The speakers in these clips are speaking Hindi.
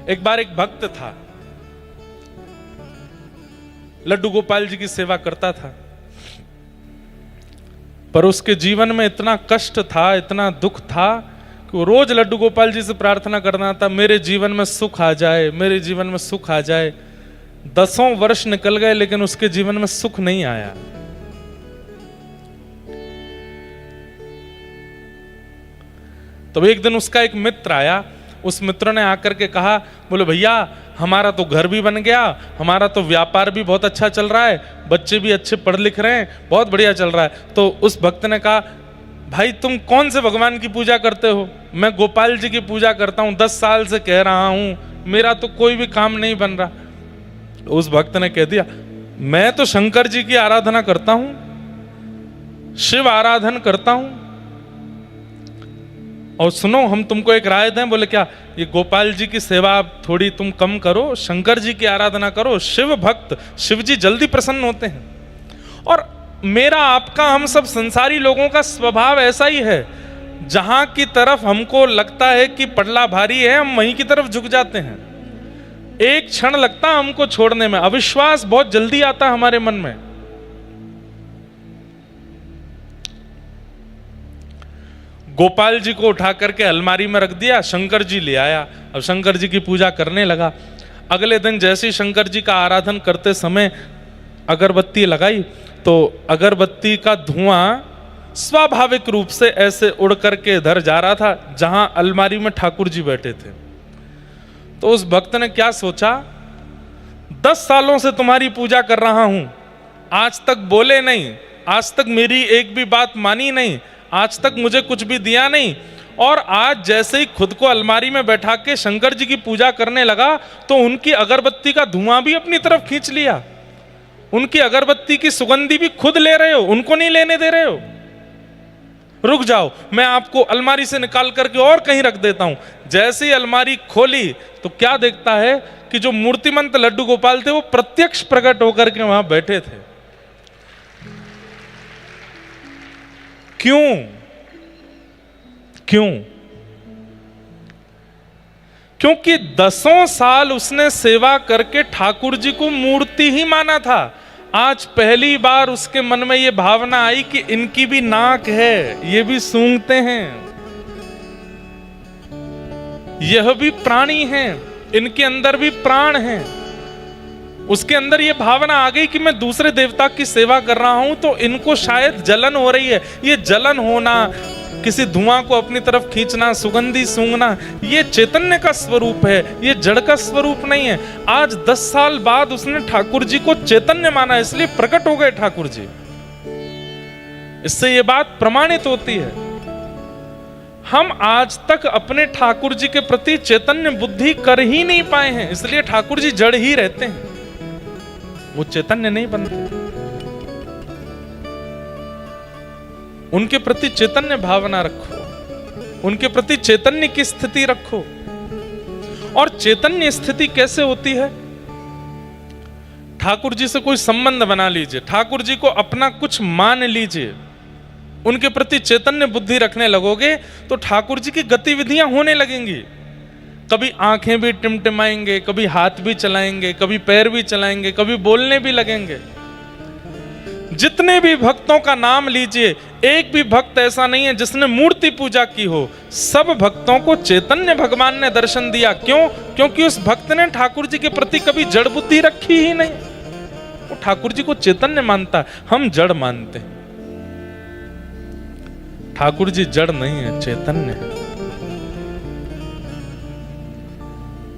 एक बार एक भक्त था, लड्डू गोपाल जी की सेवा करता था, पर उसके जीवन में इतना कष्ट था, इतना दुख था कि वो रोज लड्डू गोपाल जी से प्रार्थना करना था, मेरे जीवन में सुख आ जाए, मेरे जीवन में सुख आ जाए। 10 वर्ष निकल गए लेकिन उसके जीवन में सुख नहीं आया। तो एक दिन उसका एक मित्र आया, उस मित्र ने आकर के कहा, बोले भैया हमारा तो घर भी बन गया, हमारा तो व्यापार भी बहुत अच्छा चल रहा है, बच्चे भी अच्छे पढ़ लिख रहे हैं, बहुत बढ़िया चल रहा है। तो उस भक्त ने कहा, भाई तुम कौन से भगवान की पूजा करते हो? मैं गोपाल जी की पूजा करता हूं, 10 साल से कह रहा हूं, मेरा तो कोई भी काम नहीं बन रहा। उस भक्त ने कह दिया, मैं तो शंकर जी की आराधना करता हूं, शिव आराधन करता हूं, और सुनो हम तुमको एक राय दें। बोले क्या? ये गोपाल जी की सेवा थोड़ी तुम कम करो, शंकर जी की आराधना करो, शिव भक्त, शिव जी जल्दी प्रसन्न होते हैं। और मेरा आपका, हम सब संसारी लोगों का स्वभाव ऐसा ही है, जहां की तरफ हमको लगता है कि पड़ला भारी है, हम वहीं की तरफ झुक जाते हैं। एक क्षण लगता है हमको छोड़ने में, अविश्वास बहुत जल्दी आता है हमारे मन में। गोपाल जी को उठा करके अलमारी में रख दिया, शंकर जी ले आया, अब शंकर जी की पूजा करने लगा। अगले दिन जैसे ही शंकर जी का आराधन करते समय अगरबत्ती लगाई तो अगरबत्ती का धुआं स्वाभाविक रूप से ऐसे उड़ करके इधर जा रहा था जहां अलमारी में ठाकुर जी बैठे थे। तो उस भक्त ने क्या सोचा, 10 सालों से तुम्हारी पूजा कर रहा हूं, आज तक बोले नहीं, आज तक मेरी एक भी बात मानी नहीं, आज तक मुझे कुछ भी दिया नहीं, और आज जैसे ही खुद को अलमारी में बैठा के शंकर जी की पूजा करने लगा तो उनकी अगरबत्ती का धुआं भी अपनी तरफ खींच लिया, उनकी अगरबत्ती की सुगंधी भी खुद ले रहे हो, उनको नहीं लेने दे रहे हो। रुक जाओ, मैं आपको अलमारी से निकाल करके और कहीं रख देता हूं। जैसे ही अलमारी खोली तो क्या देखता है कि जो मूर्तिमंत लड्डू गोपाल थे वो प्रत्यक्ष प्रकट होकर के वहां बैठे थे। क्यों? क्यों? क्योंकि 10 साल उसने सेवा करके ठाकुर जी को मूर्ति ही माना था। आज पहली बार उसके मन में यह भावना आई कि इनकी भी नाक है, ये भी सूंघते हैं, यह भी प्राणी हैं, इनके अंदर भी प्राण हैं। उसके अंदर यह भावना आ गई कि मैं दूसरे देवता की सेवा कर रहा हूं तो इनको शायद जलन हो रही है। ये जलन होना, किसी धुआं को अपनी तरफ खींचना, सुगंधी सूंघना, ये चैतन्य का स्वरूप है, ये जड़ का स्वरूप नहीं है। आज 10 साल बाद उसने ठाकुर जी को चैतन्य माना, इसलिए प्रकट हो गए ठाकुर जी। इससे ये बात प्रमाणित होती है। हम आज तक अपने ठाकुर जी के प्रति चैतन्य बुद्धि कर ही नहीं पाए हैं, इसलिए ठाकुर जी जड़ ही रहते हैं, वो चैतन्य नहीं बनते। उनके प्रति चैतन्य भावना रखो, उनके प्रति चैतन्य की स्थिति रखो। और चैतन्य स्थिति कैसे होती है? ठाकुर जी से कोई संबंध बना लीजिए, ठाकुर जी को अपना कुछ मान लीजिए, उनके प्रति चैतन्य बुद्धि रखने लगोगे तो ठाकुर जी की गतिविधियां होने लगेंगी। कभी आंखें भी टिमटिमाएंगे, कभी हाथ भी चलाएंगे, कभी पैर भी चलाएंगे, कभी बोलने भी लगेंगे। जितने भी भक्तों का नाम लीजिए, एक भी भक्त ऐसा नहीं है जिसने मूर्ति पूजा की हो। सब भक्तों को चैतन्य भगवान ने दर्शन दिया। क्यों? क्योंकि उस भक्त ने ठाकुर जी के प्रति कभी जड़ बुद्धि रखी ही नहीं, वो ठाकुर जी को चैतन्य मानता है, हम जड़ मानते हैं। ठाकुर जी जड़ नहीं है, चैतन्य है।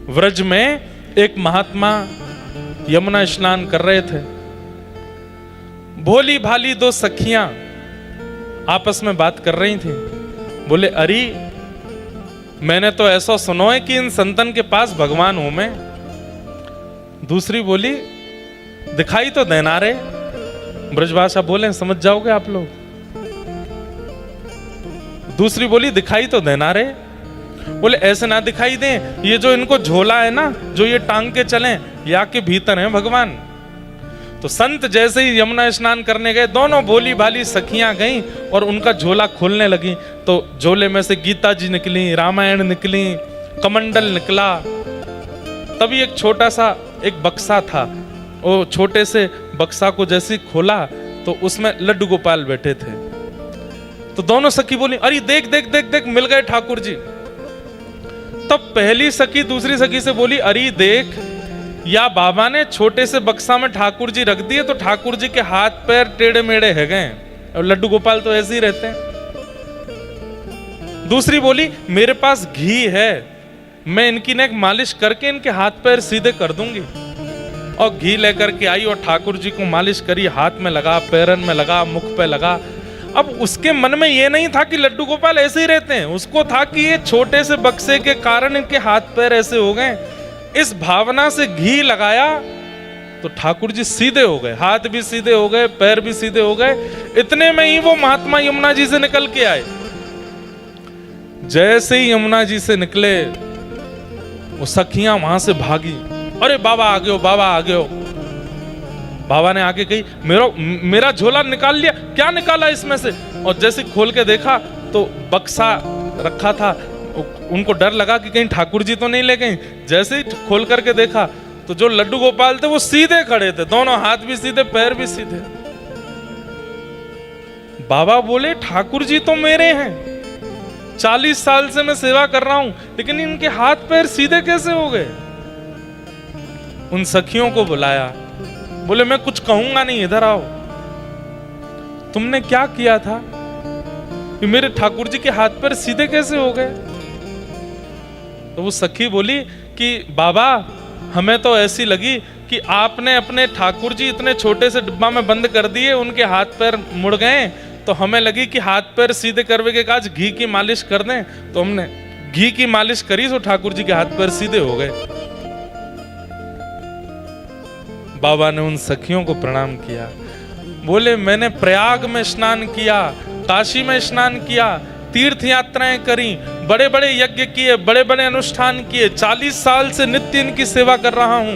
व्रज में एक महात्मा यमुना स्नान कर रहे थे। भोली भाली 2 सखियां आपस में बात कर रही थी। बोले, अरे मैंने तो ऐसा सुना है कि इन संतन के पास भगवान हूं मैं। दूसरी बोली, दिखाई तो देना रे। ब्रजभाषा बोले, समझ जाओगे आप लोग। दूसरी बोली, दिखाई तो देना रे। बोले, ऐसे ना दिखाई दे, ये जो इनको झोला है ना, जो ये टांग के चले, या के भीतर है भगवान। तो संत जैसे ही यमुना स्नान करने गए, दोनों भोली भाली सखियां गईं और उनका झोला खोलने लगी। तो झोले में से गीता जी निकली, रामायण निकली, कमंडल निकला, तभी एक छोटा सा एक बक्सा था, वो छोटे से बक्सा को जैसे ही खोला तो उसमें लड्डू गोपाल बैठे थे। तो दोनों सखी बोली, अरे देख देख देख देख, मिल गए ठाकुर जी। तब पहली सखी दूसरी सखी से बोली, अरे देख, या बाबा ने छोटे से बक्सा में ठाकुर जी रख दिए तो ठाकुर जी के हाथ पैर टेढ़े मेढ़े है गए, और लड्डू गोपाल तो ऐसे ही रहते हैं। दूसरी बोली, मेरे पास घी है, मैं इनकी नेक मालिश करके इनके हाथ पैर सीधे कर दूंगी। और घी लेकर के आई और ठाकुर जी को मालिश करी, हाथ में लगा, पैरन में लगा, मुख पे लगा। अब उसके मन में ये नहीं था कि लड्डू गोपाल ऐसे ही रहते हैं, उसको था कि ये छोटे से बक्से के कारण इनके हाथ पैर ऐसे हो गए। इस भावना से घी लगाया तो ठाकुर जी सीधे हो गए, हाथ भी सीधे हो गए, पैर भी सीधे हो गए। इतने में ही वो महात्मा यमुना जी से निकल के आए। जैसे ही यमुना जी से निकले, वो सखियां वहां से भागी, अरे बाबा आ गए हो, बाबा आ गए हो। बाबा ने आके कही, मेरा झोला निकाल लिया, क्या निकाला इसमें से? और जैसे खोल के देखा तो बक्सा रखा था। उनको डर लगा कि कहीं ठाकुर जी तो नहीं ले गए। जैसे ही खोल करके देखा तो जो लड्डू गोपाल थे वो सीधे खड़े थे, दोनों हाथ भी सीधे, पैर भी सीधे। बाबा बोले, ठाकुर जी तो मेरे हैं, 40 साल से मैं सेवा कर रहा हूं, लेकिन इनके हाथ पैर सीधे कैसे हो गए? उन सखियों को बुलाया, बोले मैं कुछ कहूंगा नहीं, इधर आओ। तुमने क्या किया था कि मेरे ठाकुर जी के हाथ पैर सीधे कैसे हो गए? तो वो सखी बोली कि बाबा, हमें तो ऐसी लगी कि आपने अपने ठाकुर जी इतने छोटे से डिब्बा में बंद कर दिए, उनके हाथ पैर मुड़ गए, तो हमें लगी कि हाथ पैर सीधे करवे के काज घी की मालिश कर दें। तो हमने घी की मालिश करी तो ठाकुर जी के हाथ पैर सीधे हो गए। बाबा ने उन सखियों को प्रणाम किया, बोले मैंने प्रयाग में स्नान किया, काशी में स्नान किया, तीर्थ यात्राएं करी, बड़े बड़े यज्ञ किए, बड़े बड़े अनुष्ठान किए, 40 साल से नित्य इनकी सेवा कर रहा हूं।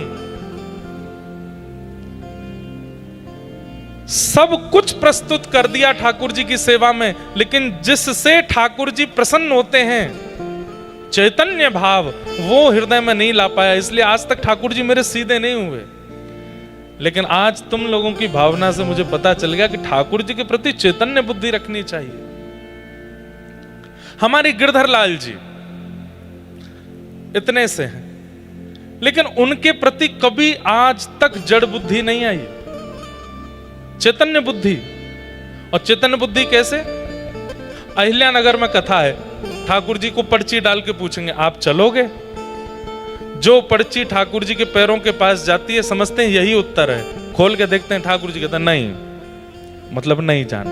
सब कुछ प्रस्तुत कर दिया ठाकुर जी की सेवा में, लेकिन जिससे ठाकुर जी प्रसन्न होते हैं, चैतन्य भाव, वो हृदय में नहीं ला पाया। इसलिए आज तक ठाकुर जी मेरे सीधे नहीं हुए। लेकिन आज तुम लोगों की भावना से मुझे पता चल गया कि ठाकुर जी के प्रति चैतन्य बुद्धि रखनी चाहिए। हमारे गिरधर लाल जी इतने से हैं, लेकिन उनके प्रति कभी आज तक जड़ बुद्धि नहीं आई, चैतन्य बुद्धि। और चैतन्य बुद्धि कैसे? अहिल्यानगर में कथा है, ठाकुर जी को पर्ची डाल के पूछेंगे आप चलोगे? जो पर्ची ठाकुर जी के पैरों के पास जाती है, समझते हैं यही उत्तर है, खोल के देखते हैं ठाकुर जी कहते हैं नहीं, मतलब नहीं जाना।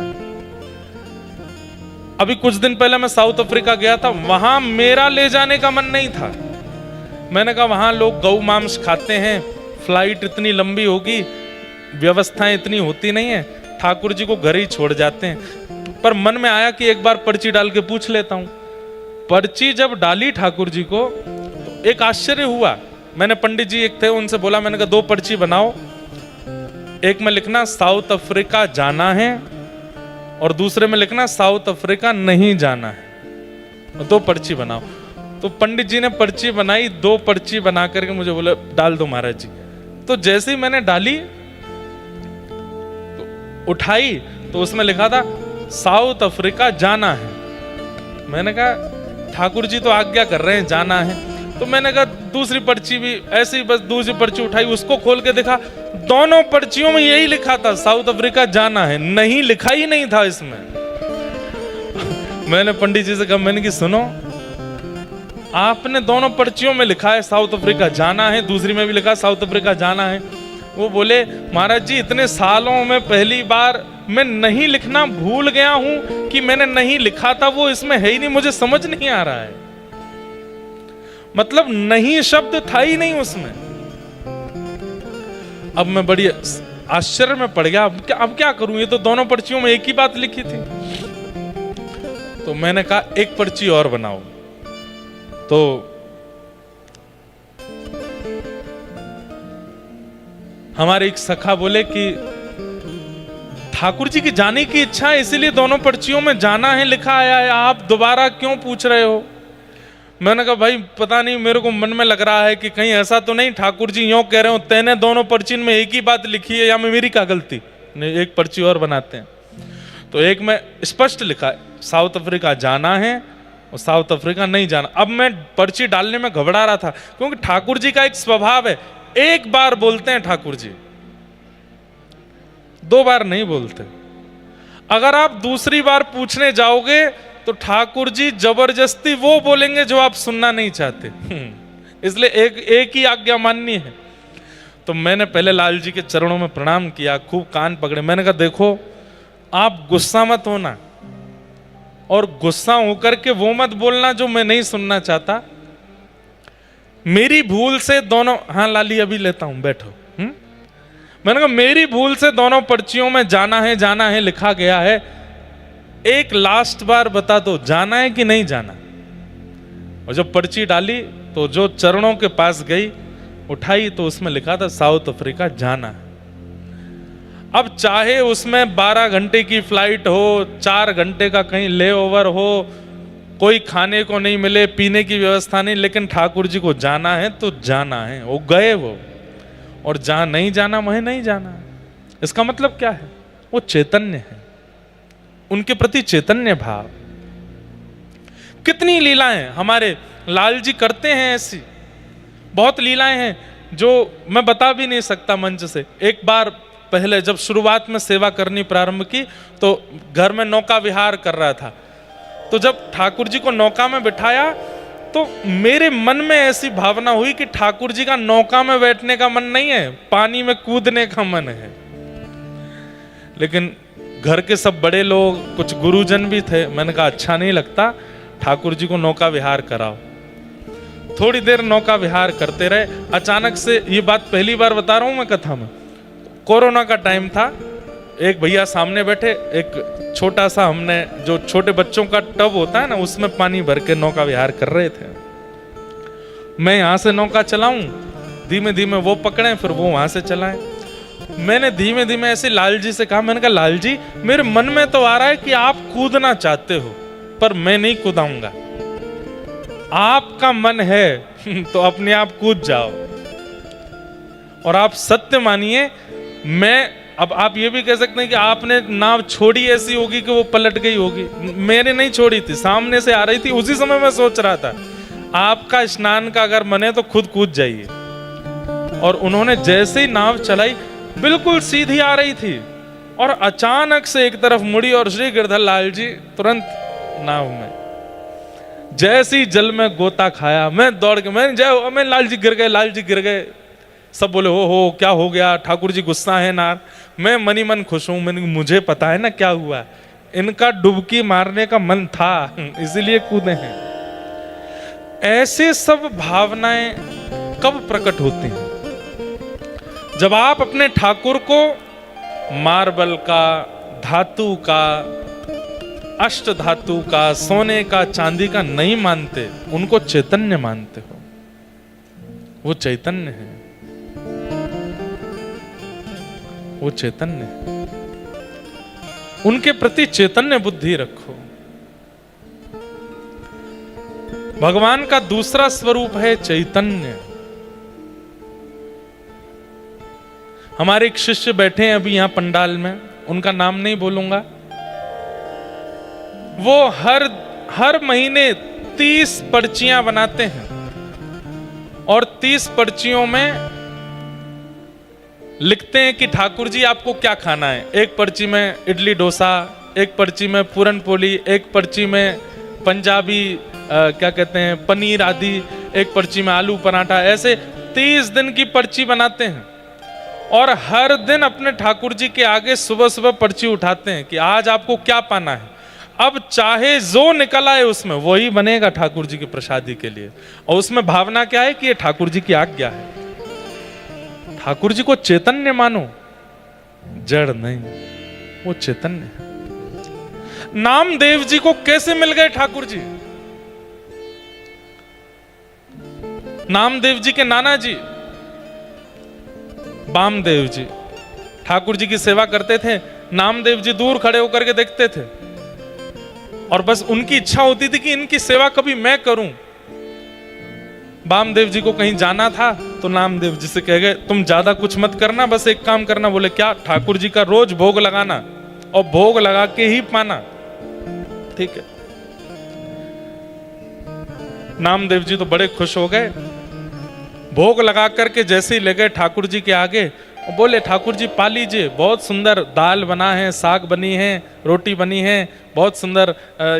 अभी कुछ दिन पहले मैं साउथ अफ्रीका गया था, वहां मेरा ले जाने का मन नहीं था। मैंने कहा वहां लोग गौ मांस खाते हैं, फ्लाइट इतनी लंबी होगी, व्यवस्थाएं इतनी होती नहीं है, ठाकुर जी को घर ही छोड़ जाते हैं। पर मन में आया कि एक बार पर्ची डाल के पूछ लेता हूं। पर्ची जब डाली ठाकुर जी को तो एक आश्चर्य हुआ। मैंने पंडित जी एक थे, उनसे बोला, मैंने कहा 2 पर्ची बनाओ, एक में लिखना साउथ अफ्रीका जाना है और दूसरे में लिखना साउथ अफ्रीका नहीं जाना है, 2 पर्ची बनाओ। तो पंडित जी ने पर्ची बनाई, 2 पर्ची बना करके मुझे बोले डाल दो महाराज जी। तो जैसे ही मैंने डाली तो उठाई तो उसमें लिखा था साउथ अफ्रीका जाना है। मैंने कहा ठाकुर जी तो आज्ञा कर रहे हैं जाना है। तो मैंने कहा दूसरी पर्ची भी ऐसे ही, बस दूसरी पर्ची उठाई, उसको खोल के देखा, दोनों पर्चियों में यही लिखा था साउथ अफ्रीका जाना है, नहीं लिखा ही नहीं था इसमें। मैंने पंडित जी से कहा, मैंने कि सुनो, आपने दोनों पर्चियों में लिखा है साउथ अफ्रीका जाना है, दूसरी में भी लिखा साउथ अफ्रीका जाना है। वो बोले महाराज जी इतने सालों में पहली बार मैं नहीं लिखना भूल गया हूं कि मैंने नहीं लिखा था, वो इसमें है ही नहीं, मुझे समझ नहीं आ रहा है। मतलब नहीं शब्द था ही नहीं उसमें। अब मैं बड़ी आश्चर्य में पड़ गया, अब क्या करूं, ये तो दोनों पर्चियों में एक ही बात लिखी थी। तो मैंने कहा एक पर्ची और बनाओ। तो हमारे एक सखा बोले कि ठाकुर जी की जाने की इच्छा है, इसीलिए दोनों पर्चियों में जाना है लिखा आया है, आप दोबारा क्यों पूछ रहे हो? मैंने कहा भाई पता नहीं, मेरे को मन में लग रहा है कि कहीं ऐसा तो नहीं ठाकुर जी यूं कह रहे हो तेने दोनों पर्ची में एक ही बात लिखी है, या में मेरी क्या गलती, नहीं एक पर्ची और बनाते हैं। तो एक में स्पष्ट लिखा है साउथ अफ्रीका जाना है और साउथ अफ्रीका नहीं जाना। अब मैं पर्ची डालने में घबरा रहा था, क्योंकि ठाकुर जी का एक स्वभाव है, एक बार बोलते हैं ठाकुर जी, 2 बार नहीं बोलते। अगर आप दूसरी बार पूछने जाओगे तो ठाकुर जी जबरदस्ती वो बोलेंगे जो आप सुनना नहीं चाहते। इसलिए एक ही आज्ञा माननी है। तो मैंने पहले लाल जी के चरणों में प्रणाम किया, खूब कान पकड़े, मैंने कहा देखो आप गुस्सा मत होना, और गुस्सा होकर के वो मत बोलना जो मैं नहीं सुनना चाहता। मेरी भूल से दोनों, हाँ लाली अभी लेता हूं बैठो। मैंने कहा मेरी भूल से दोनों पर्चियों में जाना है लिखा गया है, एक लास्ट बार बता दो जाना है कि नहीं जाना। और जब पर्ची डाली तो जो चरणों के पास गई, उठाई तो उसमें लिखा था साउथ अफ्रीका जाना है। अब चाहे उसमें 12 घंटे की फ्लाइट हो, 4 घंटे का कहीं लेओवर हो, कोई खाने को नहीं मिले, पीने की व्यवस्था नहीं, लेकिन ठाकुर जी को जाना है तो जाना है। वो गए वो, और जहां नहीं जाना वहीं नहीं जाना। इसका मतलब क्या है? वो चैतन्य है, उनके प्रति चैतन्य भाव। कितनी लीलाएं हमारे लाल जी करते हैं, ऐसी बहुत लीलाएं हैं जो मैं बता भी नहीं सकता मंच से। एक बार पहले जब शुरुआत में सेवा करनी प्रारंभ की तो घर में नौका विहार कर रहा था, तो जब ठाकुर जी को नौका में बिठाया तो मेरे मन में ऐसी भावना हुई कि ठाकुर जी का नौका में बैठने का मन नहीं है, पानी में कूदने का मन है। लेकिन घर के सब बड़े लोग, कुछ गुरुजन भी थे, मैंने कहा अच्छा नहीं लगता, ठाकुर जी को नौका विहार कराओ। थोड़ी देर नौका विहार करते रहे। अचानक से, ये बात पहली बार बता रहा हूं मैं कथा में, कोरोना का टाइम था, एक भैया सामने बैठे, एक छोटा सा, हमने जो छोटे बच्चों का टब होता है ना, उसमें पानी भर के नौका विहार कर रहे थे। मैं यहां से नौका चलाऊं, धीमे धीमे वो पकड़े, फिर वो वहां से चलाएं। मैंने धीमे धीमे ऐसे लाल जी से कहा, मैंने कहा लाल जी मेरे मन में तो आ रहा है कि आप कूदना चाहते हो, पर मैं नहीं कूदाऊंगा। आपका मन है तो अपने आप कूद जाओ। और आप सत्य मानिए, मैं, अब आप ये भी कह सकते हैं कि आपने नाव छोड़ी ऐसी होगी कि वो पलट गई होगी, मैंने नहीं छोड़ी थी, सामने से आ रही थी, उसी समय मैं सोच रहा था आपका स्नान का अगर मन है तो खुद कूद जाइए। और उन्होंने जैसे ही नाव चलाई, बिल्कुल सीधी आ रही थी, और अचानक से एक तरफ मुड़ी और श्री गिरधर लाल जी तुरंत नाव में। जैसे ही जल में गोता खाया, मैं दौड़ के, मैं लाल जी गिर गए, लाल जी गिर गए। सब बोले हो क्या हो गया, ठाकुर जी गुस्सा है ना। मैं मनी मन खुश हूं, मुझे पता है ना क्या हुआ, इनका डुबकी मारने का मन था, इसीलिए कूदे हैं। ऐसे सब भावनाएं कब प्रकट होती हैं? जब आप अपने ठाकुर को मार्बल का, धातु का, अष्ट धातु का, सोने का, चांदी का नहीं मानते, उनको चैतन्य मानते हो। वो चैतन्य है, वो चैतन्य है। उनके प्रति चैतन्य बुद्धि रखो। भगवान का दूसरा स्वरूप है चैतन्य। हमारे एक शिष्य बैठे हैं अभी यहां पंडाल में, उनका नाम नहीं बोलूंगा। वो हर महीने 30 पर्चियां बनाते हैं, और 30 पर्चियों में लिखते हैं कि ठाकुर जी आपको क्या खाना है। एक पर्ची में इडली डोसा, एक पर्ची में पूरन पोली, एक पर्ची में पंजाबी क्या कहते हैं पनीर आदि, एक पर्ची में आलू पराठा। ऐसे 30 दिन की पर्ची बनाते हैं, और हर दिन अपने ठाकुर जी के आगे सुबह सुबह पर्ची उठाते हैं कि आज आपको क्या पाना है। अब चाहे जो निकल आए उसमें वही बनेगा ठाकुर जी की प्रसादी के लिए। और उसमें भावना क्या है कि ये ठाकुर जी की आज्ञा है। ठाकुर जी को चैतन्य मानो, जड़ नहीं, वो चैतन्य है। नामदेव जी को कैसे मिल गए ठाकुर जी? नामदेव जी के नाना जी बामदेव जी ठाकुर जी की सेवा करते थे। नामदेव जी दूर खड़े होकर के देखते थे, और बस उनकी इच्छा होती थी कि इनकी सेवा कभी मैं करूं। वामदेव जी को कहीं जाना था तो नामदेव जी से कह गए तुम ज्यादा कुछ मत करना, बस एक काम करना। बोले क्या? ठाकुर जी का रोज भोग लगाना और भोग लगा के ही पाना। ठीक है। नामदेव जी तो बड़े खुश हो गए। भोग लगा करके जैसे ही ले गए ठाकुर जी के आगे, बोले ठाकुर जी पा लीजिए, बहुत सुंदर दाल बना है, साग बनी है, रोटी बनी है, बहुत सुंदर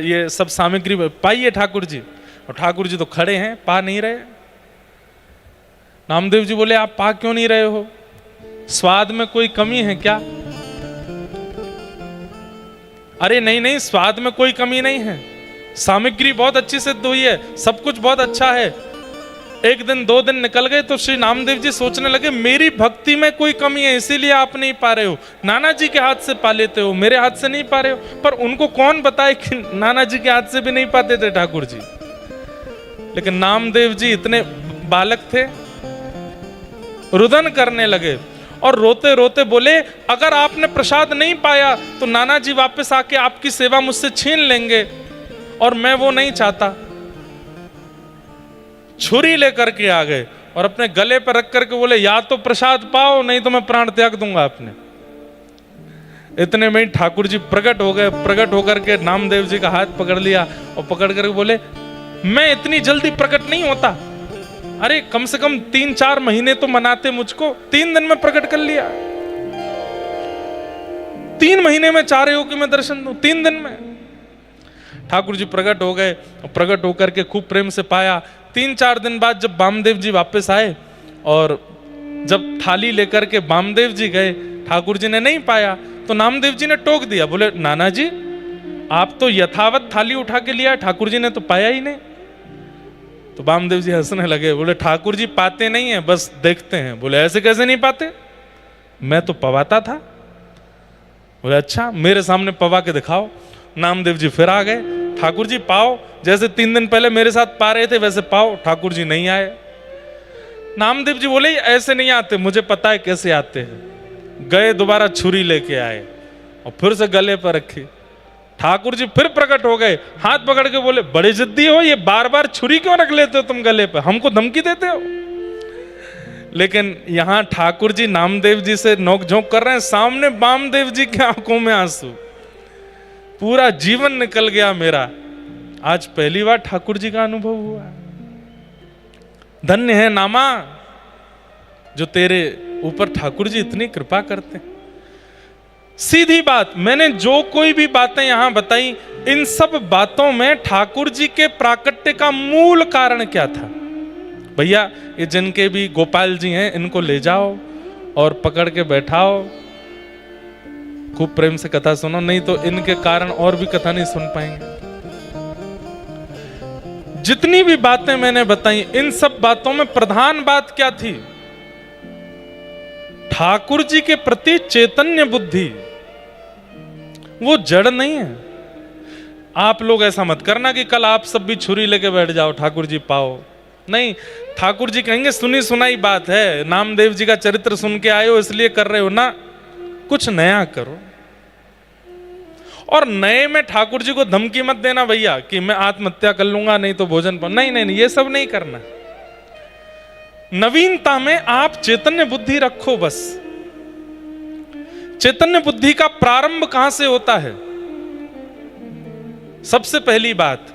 ये सब सामग्री पाइए ठाकुर जी। और ठाकुर जी तो खड़े हैं, पा नहीं रहे। नामदेव जी बोले आप पा क्यों नहीं रहे हो? स्वाद में कोई कमी है क्या? अरे नहीं नहीं, स्वाद में कोई कमी नहीं है, सामग्री बहुत अच्छी सिद्ध हुई है, सब कुछ बहुत अच्छा है। एक दिन 2 दिन निकल गए तो श्री नामदेव जी सोचने लगे मेरी भक्ति में कोई कमी है, इसीलिए आप नहीं पा रहे हो। नाना जी के हाथ से पा लेते हो, मेरे हाथ से नहीं पा रहे हो। पर उनको कौन बताए कि नाना जी के हाथ से भी नहीं पाते थे ठाकुर जी। लेकिन नामदेव जी इतने बालक थे, रुदन करने लगे और रोते रोते बोले अगर आपने प्रसाद नहीं पाया तो नाना जी वापस आके आपकी सेवा मुझसे छीन लेंगे और मैं वो नहीं चाहता। छुरी लेकर के आ गए और अपने गले पर रख करके बोले या तो प्रसाद पाओ नहीं तो मैं प्राण त्याग दूंगा अपने। इतने में ही ठाकुर जी प्रकट हो गए। प्रकट होकर के नामदेव जी का हाथ पकड़ लिया और पकड़ करके बोले मैं इतनी जल्दी प्रकट नहीं होता, अरे कम से कम 3-4 महीने तो मनाते मुझको, 3 दिन में प्रकट कर लिया। 3 महीने में चाह रहे हो कि मैं दर्शन दूं? 3 दिन में ठाकुर जी प्रकट हो गए। प्रकट होकर के खूब प्रेम से पाया। 3-4 दिन बाद जब वामदेव जी वापस आए और जब थाली लेकर के वामदेव जी गए, ठाकुर जी ने नहीं पाया तो नामदेव जी ने टोक दिया। बोले नाना जी आप तो यथावत थाली उठा के लिया, ठाकुर जी ने तो पाया ही नहीं। तो वामदेव जी हंसने लगे। बोले ठाकुर जी पाते नहीं है, बस देखते हैं। बोले ऐसे कैसे नहीं पाते, मैं तो पवाता था। बोले अच्छा मेरे सामने पवा के दिखाओ। नामदेव जी फिर आ गए। ठाकुर जी पाओ, जैसे 3 दिन पहले मेरे साथ पा रहे थे वैसे पाओ। ठाकुर जी नहीं आए। नामदेव जी बोले ऐसे नहीं आते, मुझे पता है कैसे आते हैं। गए दोबारा छुरी लेके आए और फिर से गले पर रखी। ठाकुर जी फिर प्रकट हो गए, हाथ पकड़ के बोले बड़े जिद्दी हो, ये बार बार छुरी क्यों रख लेते हो तुम गले पे, हमको धमकी देते हो। लेकिन यहां ठाकुर जी नामदेव जी से नोकझोंक कर रहे हैं, सामने वामदेव जी की आंखों में आंसू। पूरा जीवन निकल गया मेरा, आज पहली बार ठाकुर जी का अनुभव हुआ। धन्य है नामा जो तेरे ऊपर ठाकुर जी इतनी कृपा करते हैं। सीधी बात, मैंने जो कोई भी बातें यहां बताई, इन सब बातों में ठाकुर जी के प्राकट्य का मूल कारण क्या था? भैया ये जिनके भी गोपाल जी हैं इनको ले जाओ और पकड़ के बैठाओ, खूब प्रेम से कथा सुनो, नहीं तो इनके कारण और भी कथा नहीं सुन पाएंगे। जितनी भी बातें मैंने बताई, इन सब बातों में प्रधान बात क्या थी? ठाकुर जी के प्रति चैतन्य बुद्धि, वो जड़ नहीं है। आप लोग ऐसा मत करना कि कल आप सब भी छुरी लेके बैठ जाओ ठाकुर जी पाओ, नहीं। ठाकुर जी कहेंगे सुनी सुनाई बात है, नामदेव जी का चरित्र सुन के आए हो इसलिए कर रहे हो ना, कुछ नया करो। और नए में ठाकुर जी को धमकी मत देना भैया कि मैं आत्महत्या कर लूंगा नहीं तो भोजन पर, नहीं नहीं, ये सब नहीं करना। नवीनता में आप चैतन्य बुद्धि रखो बस। चैतन्य बुद्धि का प्रारंभ कहां से होता है? सबसे पहली बात,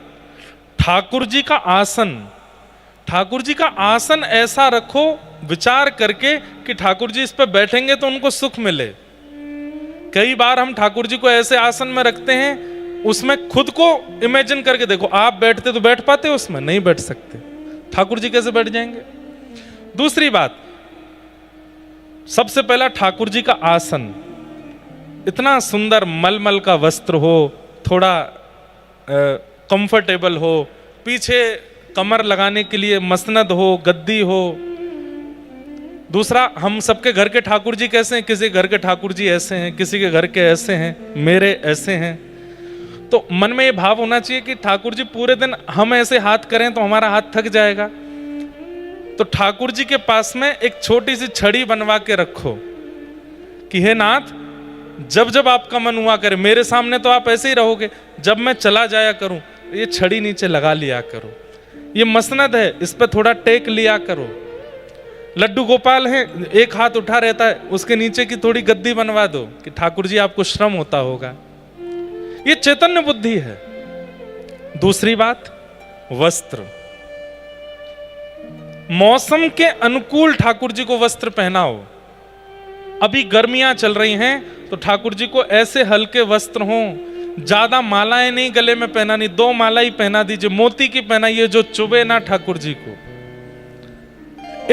ठाकुर जी का आसन। ठाकुर जी का आसन ऐसा रखो विचार करके कि ठाकुर जी इस पर बैठेंगे तो उनको सुख मिले। कई बार हम ठाकुर जी को ऐसे आसन में रखते हैं, उसमें खुद को इमेजिन करके देखो, आप बैठते तो बैठ पाते हो उसमें? नहीं बैठ सकते। ठाकुर जी कैसे बैठ जाएंगे? दूसरी बात, सबसे पहला ठाकुर जी का आसन इतना सुंदर मलमल का वस्त्र हो, थोड़ा कंफर्टेबल हो, पीछे कमर लगाने के लिए मसनद हो, गद्दी हो। दूसरा, हम सबके घर के ठाकुर जी कैसे हैं? किसी घर के ठाकुर जी ऐसे हैं, किसी के घर के ऐसे हैं, मेरे ऐसे हैं। तो मन में ये भाव होना चाहिए कि ठाकुर जी पूरे दिन हम ऐसे हाथ करें तो हमारा हाथ थक जाएगा, तो ठाकुर जी के पास में एक छोटी सी छड़ी बनवा के रखो कि हे नाथ, जब जब आपका मन हुआ करे, मेरे सामने तो आप ऐसे ही रहोगे, जब मैं चला जाया करूं ये छड़ी नीचे लगा लिया करो। ये मसनद है, इस पे थोड़ा टेक लिया करो। लड्डू गोपाल है, एक हाथ उठा रहता है, उसके नीचे की थोड़ी गद्दी बनवा दो कि ठाकुर जी आपको श्रम होता होगा। ये चैतन्य बुद्धि है। दूसरी बात, वस्त्र। मौसम के अनुकूल ठाकुर जी को वस्त्र पहनाओ। अभी गर्मियां चल रही हैं तो ठाकुर जी को ऐसे हल्के वस्त्र हों, ज्यादा मालाएं नहीं गले में पहनानी, 2 माला ही पहना दीजिए, मोती की पहनाइए जो चुभे ना ठाकुर जी को।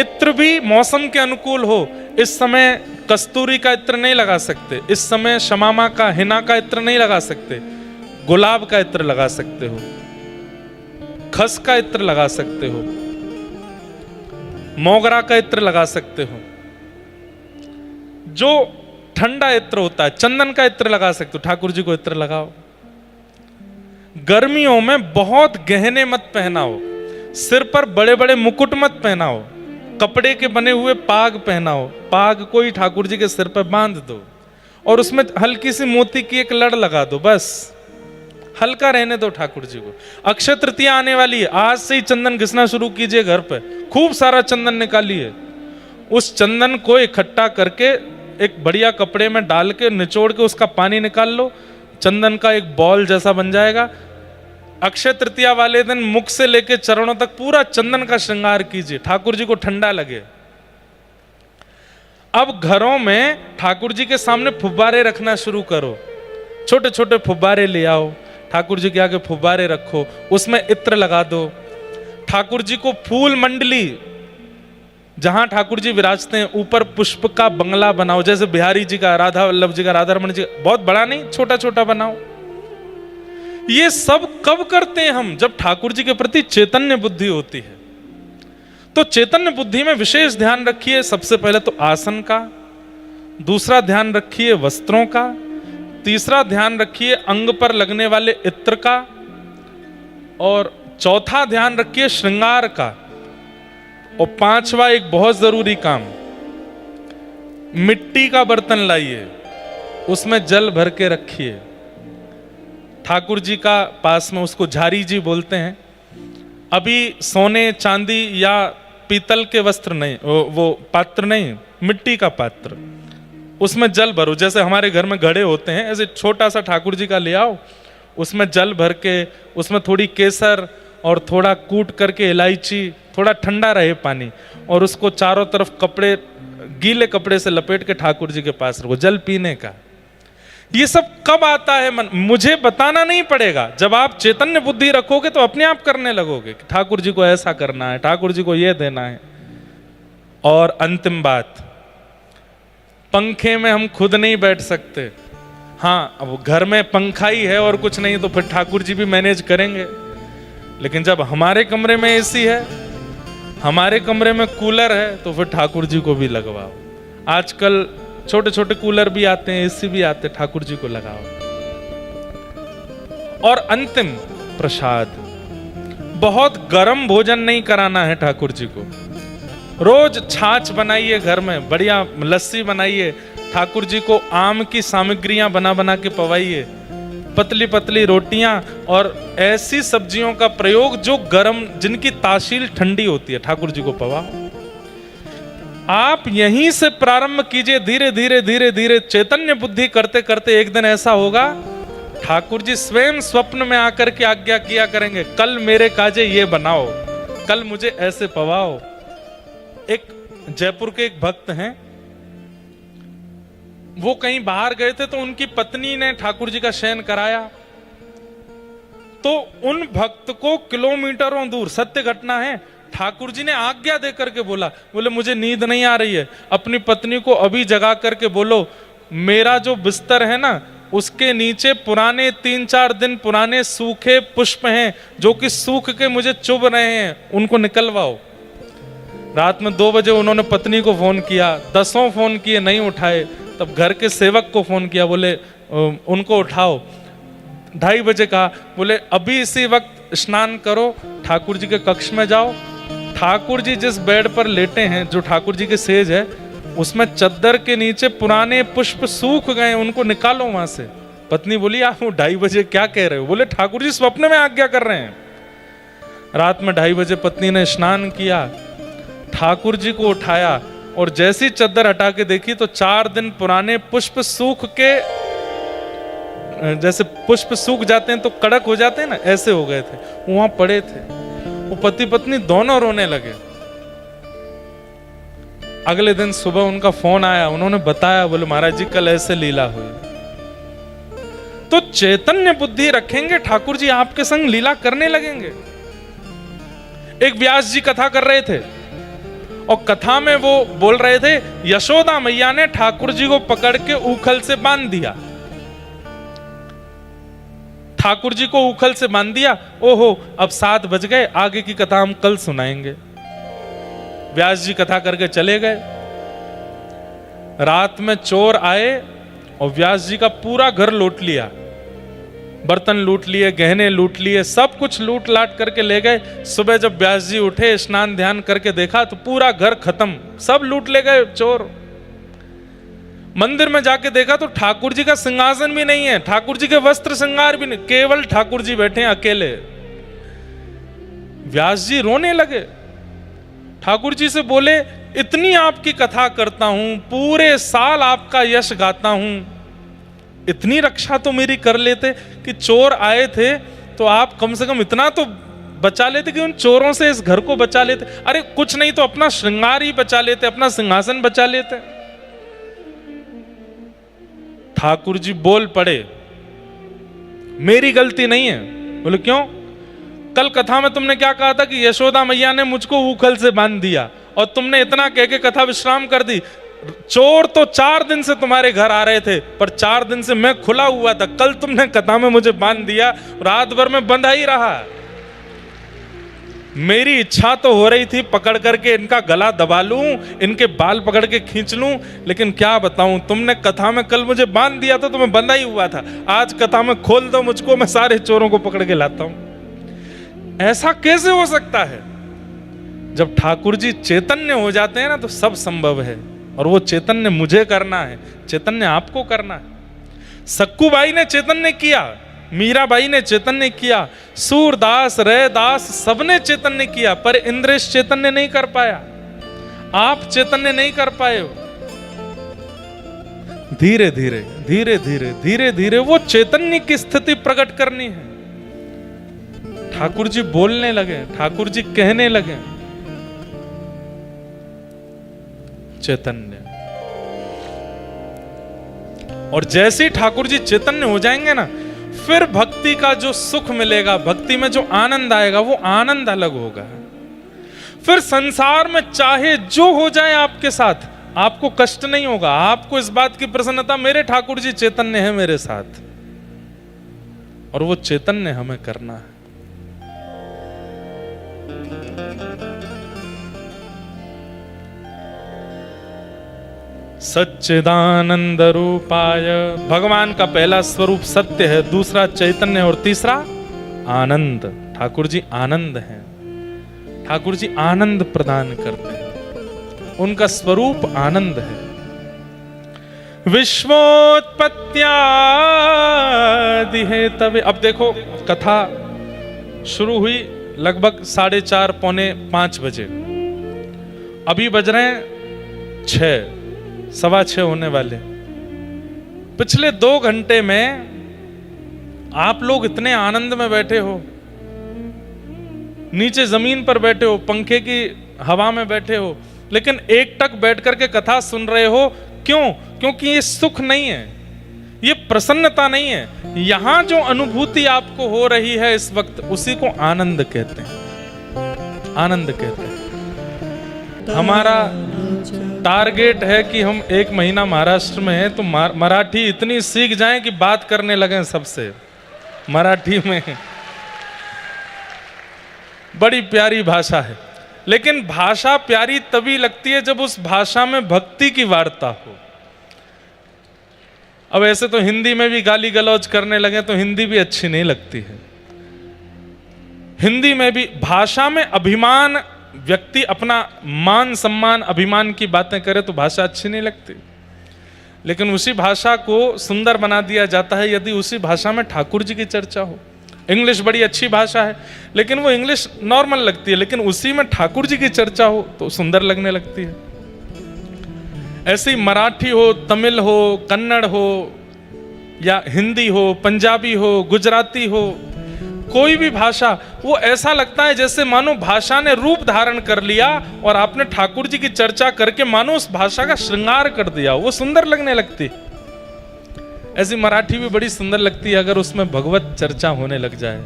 इत्र भी मौसम के अनुकूल हो। इस समय कस्तूरी का इत्र नहीं लगा सकते, इस समय शमामा का, हिना का इत्र नहीं लगा सकते, गुलाब का इत्र लगा सकते हो, खस का इत्र लगा सकते हो, मोगरा का इत्र लगा सकते हो, जो ठंडा इत्र होता है, चंदन का इत्र लगा सकते हो, ठाकुर जी को इत्र लगाओ। गर्मियों में बहुत गहने मत पहनाओ, सिर पर बड़े बड़े मुकुट मत पहनाओ, कपड़े के बने हुए पाग पहनाओ, पाग कोई ठाकुर जी के सिर पर बांध दो और उसमें हल्की सी मोती की एक लड़ लगा दो, बस हल्का रहने दो ठाकुर जी को। अक्षय तृतीया आने वाली है, आज से ही चंदन घिसना शुरू कीजिए, घर पे खूब सारा चंदन निकालिए, उस चंदन को इकट्ठा करके एक बढ़िया कपड़े में डाल के निचोड़ के उसका पानी निकाल लो, चंदन का एक बॉल जैसा बन जाएगा। अक्षय तृतीया वाले दिन मुख से लेके चरणों तक पूरा चंदन का श्रृंगार कीजिए, ठाकुर जी को ठंडा लगे। अब घरों में ठाकुर जी के सामने फुब्बारे रखना शुरू करो, छोटे छोटे फुब्बारे ले आओ, ठाकुर जी के आगे फुब्बारे रखो, उसमें इत्र लगा दो। ठाकुर जी को फूल मंडली, जहां ठाकुर जी विराजते हैं ऊपर पुष्प का बंगला बनाओ, जैसे बिहारी जी का, राधा वल्लभ जी का, राधा रमन जी का, बहुत बड़ा नहीं, छोटा छोटा बनाओ। ये सब कब करते हैं हम? जब ठाकुर जी के प्रति चैतन्य बुद्धि होती है। तो चैतन्य बुद्धि में विशेष ध्यान रखिए, सबसे पहले तो आसन का, दूसरा ध्यान रखिए वस्त्रों का, तीसरा ध्यान रखिए अंग पर लगने वाले इत्र का, और चौथा ध्यान रखिए श्रृंगार का, और पांचवा एक बहुत जरूरी काम, मिट्टी का बर्तन लाइए, उसमें जल भर के रखिए। ठाकुर जी का पास में, उसको झारी जी बोलते हैं। अभी सोने चांदी या पीतल के वस्त्र नहीं, वो पात्र नहीं, मिट्टी का पात्र, उसमें जल भरो। जैसे हमारे घर में घड़े होते हैं, ऐसे छोटा सा ठाकुर जी का ले आओ, उसमें जल भर के, उसमें थोड़ी केसर और थोड़ा कूट करके इलायची, थोड़ा ठंडा रहे पानी, और उसको चारों तरफ कपड़े, गीले कपड़े से लपेट के ठाकुर जी के पास रखो, जल पीने का। ये सब कब आता है मन? मुझे बताना नहीं पड़ेगा। जब आप चैतन्य बुद्धि रखोगे तो अपने आप करने लगोगे कि ठाकुर जी को ऐसा करना है, ठाकुर जी को ये देना है। और अंतिम बात, पंखे में हम खुद नहीं बैठ सकते। हाँ, अब घर में पंखा ही है और कुछ नहीं तो फिर ठाकुर जी भी मैनेज करेंगे, लेकिन जब हमारे कमरे में एसी है, हमारे कमरे में कूलर है, तो फिर ठाकुर जी को भी लगवाओ। आजकल छोटे छोटे कूलर भी आते हैं, एसी भी आते हैं, ठाकुर जी को लगाओ। और अंतिम प्रसाद, बहुत गर्म भोजन नहीं कराना है ठाकुर जी को। रोज छाछ बनाइए, घर में बढ़िया लस्सी बनाइए, ठाकुर जी को आम की सामग्रियां बना बना के पवाइए, पतली पतली रोटियां और ऐसी सब्जियों का प्रयोग जो गर्म, जिनकी तासील ठंडी होती है, ठाकुर जी को पवाओ। आप यहीं से प्रारंभ कीजिए, धीरे धीरे धीरे धीरे चैतन्य बुद्धि करते करते एक दिन ऐसा होगा, ठाकुर जी स्वयं स्वप्न में आकर के आज्ञा किया करेंगे, कल मेरे काजे ये बनाओ, कल मुझे ऐसे पवाओ। एक जयपुर के एक भक्त हैं, वो कहीं बाहर गए थे तो उनकी पत्नी ने ठाकुर जी का शयन कराया, तो उन भक्त को किलोमीटरों दूर, सत्य घटना है, ठाकुर जी ने आज्ञा देकर के बोले मुझे नींद नहीं आ रही है, अपनी पत्नी को अभी जगा करके बोलो मेरा जो बिस्तर है ना, उसके नीचे पुराने 3-4 दिन पुराने सूखे पुष्प हैं जो कि सूख के मुझे चुभ रहे हैं, उनको निकलवाओ। रात में 2 बजे उन्होंने पत्नी को फोन किया, 10 फोन किए नहीं उठाए, तब घर के सेवक को फोन किया, बोले उनको उठाओ। 2:30 बजे कहा, बोले अभी इसी वक्त स्नान करो, ठाकुर जी के कक्ष में जाओ, ठाकुर जी जिस बेड पर लेटे हैं, जो ठाकुर जी के सेज है, उसमें चद्दर के नीचे पुराने पुष्प सूख गए, उनको निकालो वहां से। पत्नी बोली आप 2:30 बजे क्या कह रहे हो? बोले ठाकुर जी स्वप्न में आज्ञा कर रहे हैं। रात में 2:30 बजे पत्नी ने स्नान किया, ठाकुर जी को उठाया और जैसी चद्दर हटा के देखी तो 4 दिन पुराने पुष्प सूख के, जैसे पुष्प सूख जाते हैं तो कड़क हो जाते हैं ना, ऐसे हो गए थे, वहां पड़े थे। वो पति पत्नी दोनों रोने लगे। अगले दिन सुबह उनका फोन आया, उन्होंने बताया, बोले महाराज जी कल ऐसे लीला हुई। तो चैतन्य बुद्धि रखेंगे, ठाकुर जी आपके संग लीला करने लगेंगे। एक व्यास जी कथा कर रहे थे और कथा में वो बोल रहे थे, यशोदा मैया ने ठाकुर जी को पकड़ के उखल से बांध दिया। ठाकुर जी को उखल से बांध दिया। ओहो, अब 7 बज गए, आगे की कथा हम कल सुनाएंगे। व्यास जी कथा करके चले गए। रात में चोर आए और व्यास जी का पूरा घर लूट लिया, बर्तन लूट लिए, गहने लूट लिए, सब कुछ लूट लाट करके ले गए। सुबह जब व्यास जी उठे, स्नान ध्यान करके देखा तो पूरा घर खत्म, सब लूट ले गए चोर। मंदिर में जाके देखा तो ठाकुर जी का सिंहासन भी नहीं है, ठाकुर जी के वस्त्र श्रृंगार भी नहीं, केवल ठाकुर जी बैठे हैं अकेले। व्यास जी रोने लगे, ठाकुर जी से बोले, इतनी आपकी कथा करता हूं, पूरे साल आपका यश गाता हूं, इतनी रक्षा तो मेरी कर लेते कि चोर आए थे तो आप कम से कम इतना तो बचा लेते कि उन चोरों से इस घर को बचा लेते। अरे कुछ नहीं तो अपना श्रृंगार ही बचा लेते, अपना सिंहासन बचा लेते। ठाकुर जी बोल पड़े, मेरी गलती नहीं है। बोले क्यों? कल कथा में तुमने क्या कहा था कि यशोदा मैया ने मुझको उखल से बांध दिया, और तुमने इतना कह के कथा विश्राम कर दी। चोर तो 4 दिन से तुम्हारे घर आ रहे थे, पर 4 दिन से मैं खुला हुआ था। कल तुमने कथा में मुझे बांध दिया, रात भर में बंधा ही रहा। मेरी इच्छा तो हो रही थी पकड़ करके इनका गला दबा लूं, इनके बाल पकड़ के खींच लूं, लेकिन क्या बताऊं, तुमने कथा में कल मुझे बांध दिया था तो मैं बंधा ही हुआ था। आज कथा में खोल दो मुझको, मैं सारे चोरों को पकड़ के लाता हूं। ऐसा कैसे हो सकता है? जब ठाकुर जी चैतन्य हो जाते हैं ना तो सब संभव है, और वो चैतन्य मुझे करना है, चैतन्य आपको करना है। सक्कूबाई ने चैतन्य किया, मीराबाई ने चैतन्य किया, सूरदास, रैदास, सबने चैतन्य किया, पर इंद्रेश चैतन्य नहीं कर पाया। आप चैतन्य नहीं कर पाए हो। धीरे धीरे धीरे धीरे धीरे धीरे वो चैतन्य की स्थिति प्रकट करनी है। ठाकुर जी बोलने लगे, ठाकुर जी कहने लगे, चैतन्य। और जैसे ही ठाकुर जी चैतन्य हो जाएंगे ना, फिर भक्ति का जो सुख मिलेगा, भक्ति में जो आनंद आएगा, वो आनंद अलग होगा। फिर संसार में चाहे जो हो जाए आपके साथ, आपको कष्ट नहीं होगा। आपको इस बात की प्रसन्नता, मेरे ठाकुर जी चैतन्य है मेरे साथ, और वो चैतन्य हमें करना है। सच्चिदानंद रूपाय, भगवान का पहला स्वरूप सत्य है, दूसरा चैतन्य और तीसरा आनंद। ठाकुर जी आनंद हैं, ठाकुर जी आनंद प्रदान करते हैं, उनका स्वरूप आनंद है। विश्वोत्पत्त्यादि है तवे। अब देखो कथा शुरू हुई लगभग 4:30 पौने 5 बजे, अभी बज रहे हैं 6, 6:15 होने वाले। पिछले 2 घंटे में आप लोग इतने आनंद में बैठे हो, नीचे जमीन पर बैठे हो, पंखे की हवा में बैठे हो, लेकिन एकटक बैठ करके कथा सुन रहे हो। क्यों? क्योंकि ये सुख नहीं है, ये प्रसन्नता नहीं है। यहां जो अनुभूति आपको हो रही है इस वक्त, उसी को आनंद कहते हैं, आनंद कहते हैं। हमारा टारगेट है कि हम 1 महीना महाराष्ट्र में हैं तो मराठी इतनी सीख जाएं कि बात करने लगें सबसे मराठी में। बड़ी प्यारी भाषा है, लेकिन भाषा प्यारी तभी लगती है जब उस भाषा में भक्ति की वार्ता हो। अब ऐसे तो हिंदी में भी गाली गलौज करने लगे तो हिंदी भी अच्छी नहीं लगती है। हिंदी में भी भाषा में अभिमान, व्यक्ति अपना मान सम्मान अभिमान की बातें करे तो भाषा अच्छी नहीं लगती। लेकिन उसी भाषा को सुंदर बना दिया जाता है यदि उसी भाषा में ठाकुर जी की चर्चा हो। इंग्लिश बड़ी अच्छी भाषा है, लेकिन वो इंग्लिश नॉर्मल लगती है, लेकिन उसी में ठाकुर जी की चर्चा हो तो सुंदर लगने लगती है। ऐसी मराठी हो, तमिल हो, कन्नड़ हो, या हिंदी हो, पंजाबी हो, गुजराती हो, कोई भी भाषा, वो ऐसा लगता है जैसे मानो भाषा ने रूप धारण कर लिया और आपने ठाकुर जी की चर्चा करके मानो उस भाषा का श्रृंगार कर दिया, वो सुंदर लगने लगती। ऐसी मराठी भी बड़ी सुंदर लगती है अगर उसमें भगवत चर्चा होने लग जाए।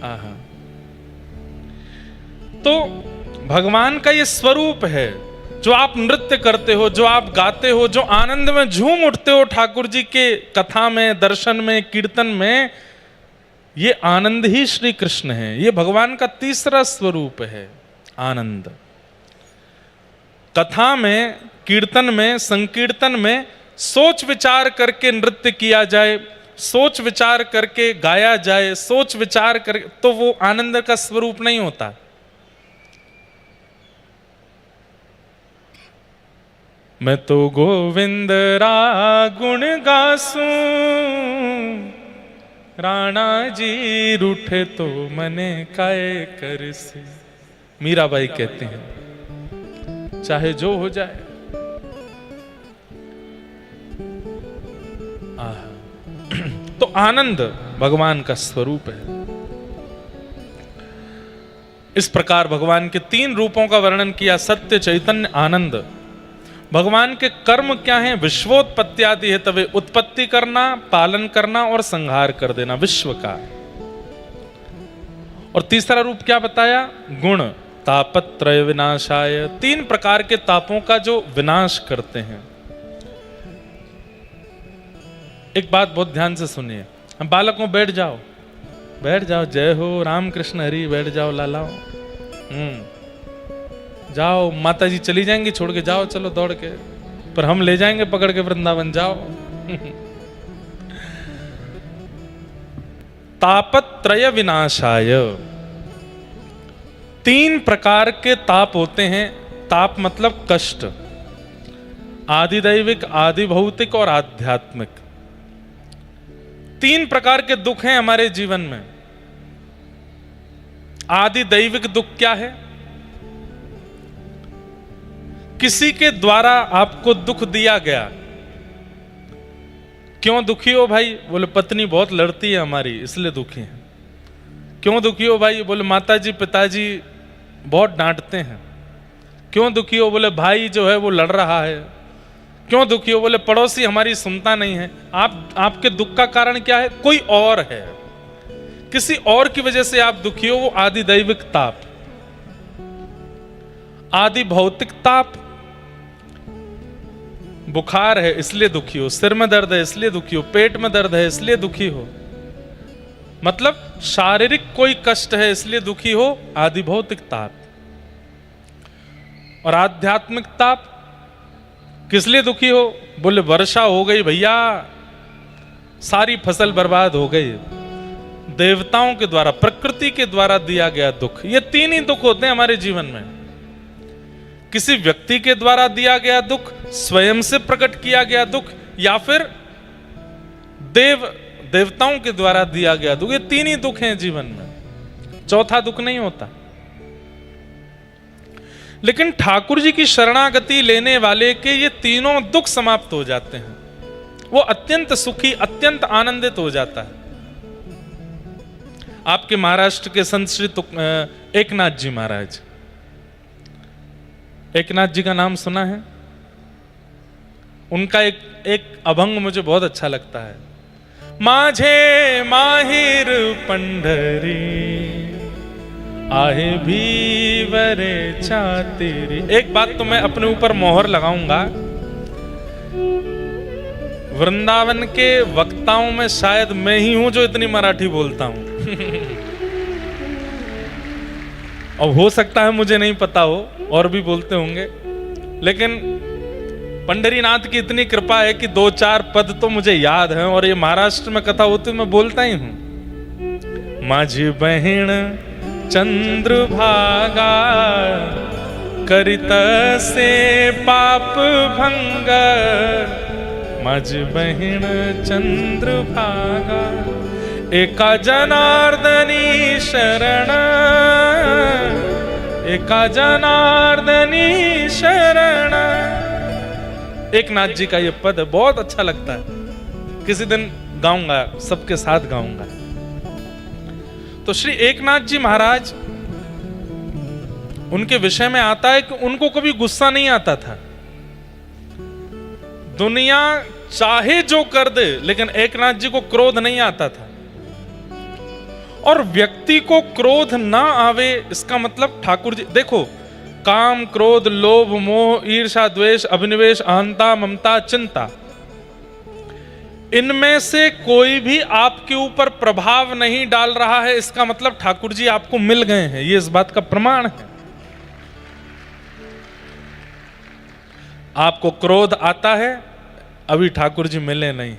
आहा, तो भगवान का ये स्वरूप है, जो आप नृत्य करते हो, जो आप गाते हो, जो आनंद में झूम उठते हो ठाकुर जी के कथा में, दर्शन में, कीर्तन में, ये आनंद ही श्री कृष्ण है। ये भगवान का तीसरा स्वरूप है, आनंद। कथा में, कीर्तन में, संकीर्तन में सोच विचार करके नृत्य किया जाए, सोच विचार करके गाया जाए, सोच विचार कर, तो वो आनंद का स्वरूप नहीं होता। मैं तो गोविंद रा गुण गासूं, राणा जी रूठे तो मने काय करसी। मीराबाई कहते हैं चाहे जो हो जाए। तो आनंद भगवान का स्वरूप है। इस प्रकार भगवान के 3 रूपों का वर्णन किया, सत्य, चैतन्य, आनंद। भगवान के कर्म क्या हैं? विश्वोत्पत्ति आदि है, तवे उत्पत्ति करना, पालन करना और संहार कर देना विश्व का। और तीसरा रूप क्या बताया? गुण, तापत्रय विनाशाय, 3 प्रकार के तापों का जो विनाश करते हैं। एक बात बहुत ध्यान से सुनिए, हम बालकों बैठ जाओ, बैठ जाओ, जय हो राम कृष्ण हरि, बैठ जाओ लालाओ, जाओ, माता जी चली जाएंगी छोड़ के, जाओ चलो दौड़ के, पर हम ले जाएंगे पकड़ के वृंदावन, जाओ। तापत्रय विनाशाय, 3 प्रकार के ताप होते हैं। ताप मतलब कष्ट, आदिदैविक, आदि भौतिक और आध्यात्मिक। 3 प्रकार के दुख हैं हमारे जीवन में। आदिदैविक दुख क्या है? किसी के द्वारा आपको दुख दिया गया। क्यों दुखी हो भाई? बोले पत्नी बहुत लड़ती है हमारी, इसलिए दुखी है। क्यों दुखी हो भाई? बोले माताजी पिताजी बहुत डांटते हैं। क्यों दुखी हो? बोले भाई जो है वो लड़ रहा है। क्यों दुखी हो? बोले पड़ोसी हमारी सुनता नहीं है। आपके दुख का कारण क्या है? कोई और है, किसी और की वजह से आप दुखी हो, वो आदि दैविक ताप। आदि भौतिक ताप, बुखार है इसलिए दुखी हो, सिर में दर्द है इसलिए दुखी हो, पेट में दर्द है इसलिए दुखी हो, मतलब शारीरिक कोई कष्ट है इसलिए दुखी हो, आदि भौतिक ताप। और आध्यात्मिक ताप किस लिए दुखी हो? बोले वर्षा हो गई भैया, सारी फसल बर्बाद हो गई। देवताओं के द्वारा, प्रकृति के द्वारा दिया गया दुख। ये 3 ही दुख होते हैं हमारे जीवन में। किसी व्यक्ति के द्वारा दिया गया दुख, स्वयं से प्रकट किया गया दुख, या फिर देवताओं के द्वारा दिया गया दुख। ये 3 ही दुख हैं जीवन में, चौथा दुख नहीं होता। लेकिन ठाकुर जी की शरणागति लेने वाले के ये तीनों दुख समाप्त हो जाते हैं। वो अत्यंत सुखी, अत्यंत आनंदित हो जाता है। आपके महाराष्ट्र के संत श्री एकनाथ जी महाराज, एकनाथ जी का नाम सुना है? उनका एक अभंग मुझे बहुत अच्छा लगता है। माझे माहिर पंढरी, आहे भीवरे छातिरी। एक बात तो मैं अपने ऊपर मोहर लगाऊंगा, वृंदावन के वक्ताओं में शायद मैं ही हूं जो इतनी मराठी बोलता हूं। और हो सकता है मुझे नहीं पता हो, और भी बोलते होंगे, लेकिन पंढरीनाथ की इतनी कृपा है कि 2-4 पद तो मुझे याद हैं, और ये महाराष्ट्र में कथा होती मैं बोलता ही हूं। माझी बहिण चंद्रभागा, करित से पाप भंग, माझी बहीण चंद्रभागा, एका जनार्दनी शरण, एका जनार्दनी शरण। एकनाथ जी का ये पद बहुत अच्छा लगता है, किसी दिन गाऊंगा, सबके साथ गाऊंगा। तो श्री एकनाथ जी महाराज, उनके विषय में आता है कि उनको कभी गुस्सा नहीं आता था। दुनिया चाहे जो कर दे, लेकिन एकनाथ जी को क्रोध नहीं आता था। और व्यक्ति को क्रोध ना आवे, इसका मतलब ठाकुर जी देखो, काम, क्रोध, लोभ, मोह, ईर्ष्या, द्वेष, अभिनिवेश, अहंता, ममता, चिंता, इनमें से कोई भी आपके ऊपर प्रभाव नहीं डाल रहा है, इसका मतलब ठाकुर जी आपको मिल गए हैं। ये इस बात का प्रमाण है। आपको क्रोध आता है, अभी ठाकुर जी मिले नहीं।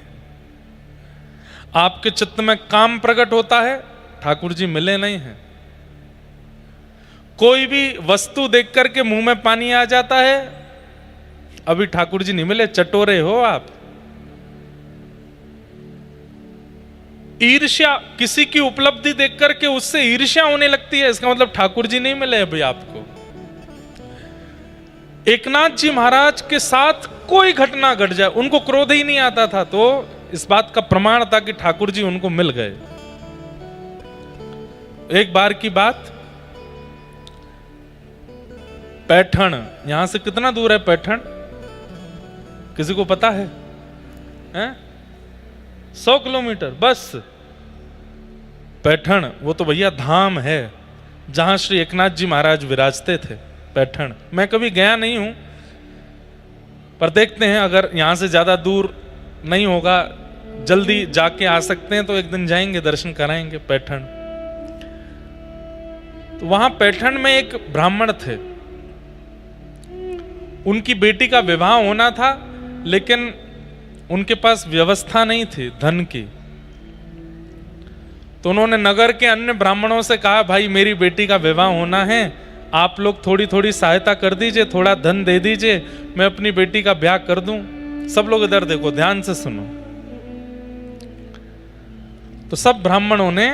आपके चित्त में काम प्रकट होता है, ठाकुर जी मिले नहीं हैं। कोई भी वस्तु देख करके मुंह में पानी आ जाता है, अभी ठाकुर जी नहीं मिले, चटोरे हो आप। ईर्ष्या, किसी की उपलब्धि देख करके उससे ईर्ष्या होने लगती है, इसका मतलब ठाकुर जी नहीं मिले अभी आपको। एकनाथ जी महाराज के साथ कोई घटना घट जाए, उनको क्रोध ही नहीं आता था, तो इस बात का प्रमाण था कि ठाकुर जी उनको मिल गए। एक बार की बात, पैठण, यहां से कितना दूर है पैठण? किसी को पता है? 100 किलोमीटर बस। पैठण वो तो भैया धाम है जहां श्री एकनाथ जी महाराज विराजते थे। पैठण मैं कभी गया नहीं हूं, पर देखते हैं अगर यहां से ज्यादा दूर नहीं होगा, जल्दी जाके आ सकते हैं तो एक दिन जाएंगे, दर्शन कराएंगे पैठण। तो वहां पैठण में एक ब्राह्मण थे, उनकी बेटी का विवाह होना था, लेकिन उनके पास व्यवस्था नहीं थी धन की। तो उन्होंने नगर के अन्य ब्राह्मणों से कहा, भाई मेरी बेटी का विवाह होना है, आप लोग थोड़ी थोड़ी सहायता कर दीजिए, थोड़ा धन दे दीजिए, मैं अपनी बेटी का ब्याह कर दूं। सब लोग इधर देखो, ध्यान से सुनो। तो सब ब्राह्मणों ने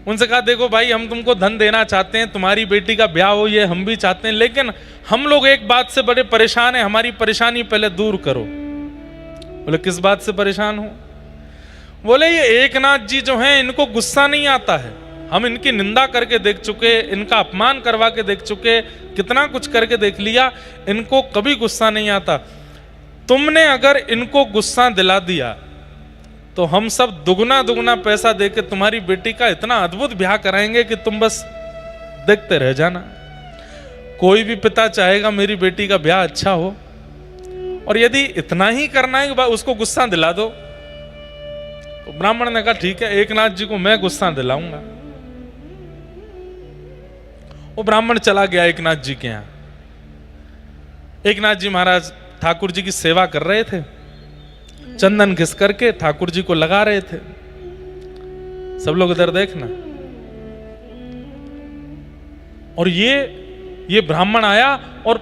उनसे कहा, देखो भाई हम तुमको धन देना चाहते हैं, तुम्हारी बेटी का ब्याह हो, ये हम भी चाहते हैं, लेकिन हम लोग एक बात से बड़े परेशान हैं, हमारी परेशानी पहले दूर करो। बोले किस बात से परेशान हो? बोले ये एकनाथ जी जो हैं, इनको गुस्सा नहीं आता है, हम इनकी निंदा करके देख चुके, इनका अपमान करवा के देख चुके, कितना कुछ करके देख लिया, इनको कभी गुस्सा नहीं आता। तुमने अगर इनको गुस्सा दिला दिया तो हम सब दुगना दुगना पैसा देके तुम्हारी बेटी का इतना अद्भुत ब्याह कराएंगे कि तुम बस देखते रह जाना। कोई भी पिता चाहेगा मेरी बेटी का ब्याह अच्छा हो, और यदि इतना ही करना है कि उसको गुस्सा दिला दो। तो ब्राह्मण ने कहा ठीक है, एकनाथ जी को मैं गुस्सा दिलाऊंगा। वो ब्राह्मण चला गया एकनाथ जी के यहां। एकनाथ जी महाराज ठाकुर जी की सेवा कर रहे थे, चंदन घिस करके ठाकुर जी को लगा रहे थे। सब लोग इधर देखना। और ये ब्राह्मण आया और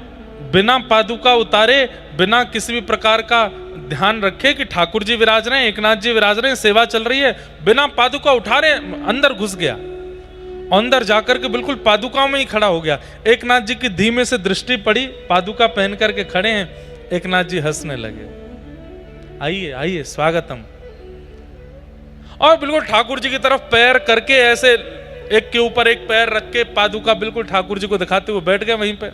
बिना पादुका उतारे, बिना किसी भी प्रकार का ध्यान रखे कि ठाकुर जी विराज रहे हैं, एकनाथ जी विराज रहे हैं, सेवा चल रही है, बिना पादुका उठारे अंदर घुस गया। अंदर जाकर के बिल्कुल पादुकाओं में ही खड़ा हो गया। एकनाथ जी की धीमे से दृष्टि पड़ी, पादुका पहन करके खड़े हैं। एकनाथ जी हंसने लगे, आइए आइए स्वागतम। और बिल्कुल ठाकुर जी की तरफ पैर करके ऐसे एक के ऊपर एक पैर रख के पादुका बिल्कुल ठाकुर जी को दिखाते हुए बैठ गए वहीं पे।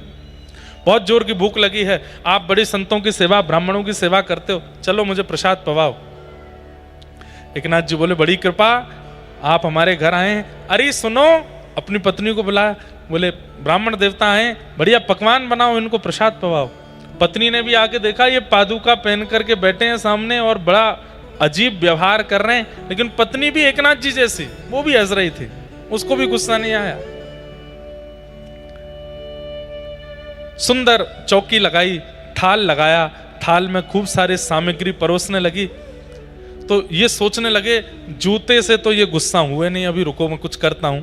बहुत जोर की भूख लगी है, आप बड़ी संतों की सेवा, ब्राह्मणों की सेवा करते हो, चलो मुझे प्रसाद पवाओ। एकनाथ जी बोले बड़ी कृपा, आप हमारे घर आए हैं। अरे सुनो, अपनी पत्नी को बुलाया, बोले ब्राह्मण देवता आए, बढ़िया पकवान बनाओ, इनको प्रसाद पवाओ। पत्नी ने भी आके देखा, ये पादुका पहन करके बैठे हैं सामने और बड़ा अजीब व्यवहार कर रहे हैं, लेकिन पत्नी भी एकनाथ जी जैसी, वो भी हंस रही थी, उसको भी गुस्सा नहीं आया। सुंदर चौकी लगाई, थाल लगाया, थाल में खूब सारे सामग्री परोसने लगी। तो ये सोचने लगे जूते से तो ये गुस्सा हुए नहीं, अभी रुको मैं कुछ करता हूं।